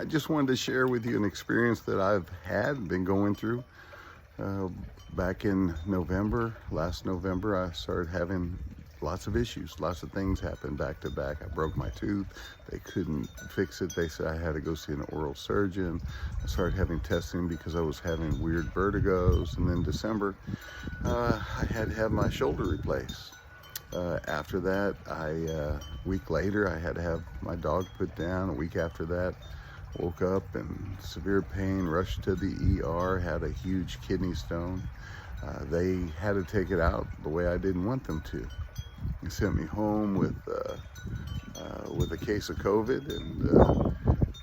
I just wanted to share with you an experience that I've had, been going through. Uh, Back in November, last November, I started having lots of issues. Lots of things happened back to back. I broke my tooth. They couldn't fix it. They said I had to go see an oral surgeon. I started having testing because I was having weird vertigos. And then December, I had to have my shoulder replaced. After that, a week later, I had to have my dog put down. A week after that, woke up in severe pain, rushed to the ER, had a huge kidney stone. They had to take it out the way I didn't want them to. They sent me home with a case of COVID, and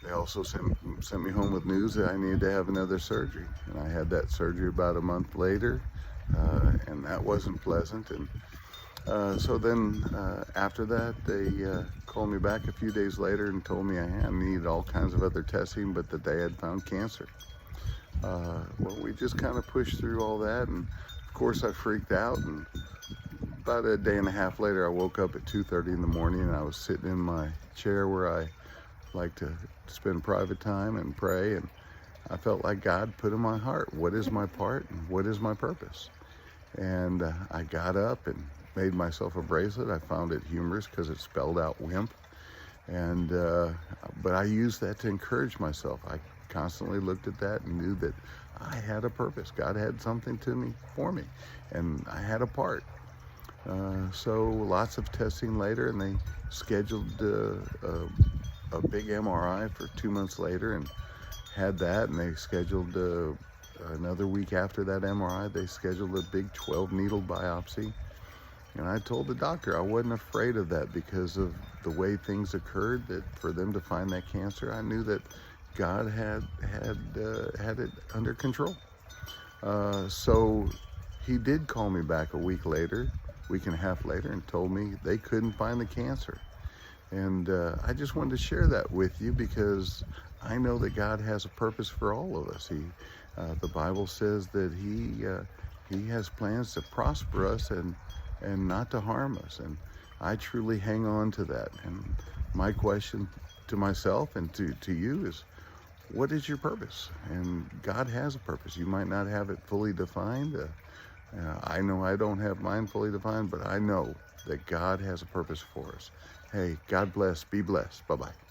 they also sent me home with news that I needed to have another surgery. And I had that surgery about a month later, and that wasn't pleasant. And so then after that, they called me back a few days later and told me I needed all kinds of other testing, but that they had found cancer. Well, we just kind of pushed through all that, and of course I freaked out, and about a day and a half later I woke up at 2:30 in the morning, and I was sitting in my chair where I like to spend private time and pray, and I felt like God put in my heart, what is my part and what is my purpose? And I got up and made myself a bracelet. I found it humorous because it spelled out wimp. And but I used that to encourage myself. I constantly looked at that and knew that I had a purpose. God had something to me for me, and I had a part. So lots of testing later, and they scheduled a big MRI for 2 months later, and had that. And they scheduled another week after that MRI. They scheduled a big 12 needle biopsy. And I told the doctor I wasn't afraid of that because of the way things occurred, that for them to find that cancer, I knew that God had it under control. So he did call me back a week and a half later, and told me they couldn't find the cancer. And I just wanted to share that with you because I know that God has a purpose for all of us. The Bible says that He has plans to prosper us and not to harm us. And I truly hang on to that. And my question to myself and to you is, what is your purpose? And God has a purpose. You might not have it fully defined. I know I don't have mine fully defined, but I know that God has a purpose for us. Hey, God bless. Be blessed. Bye-bye.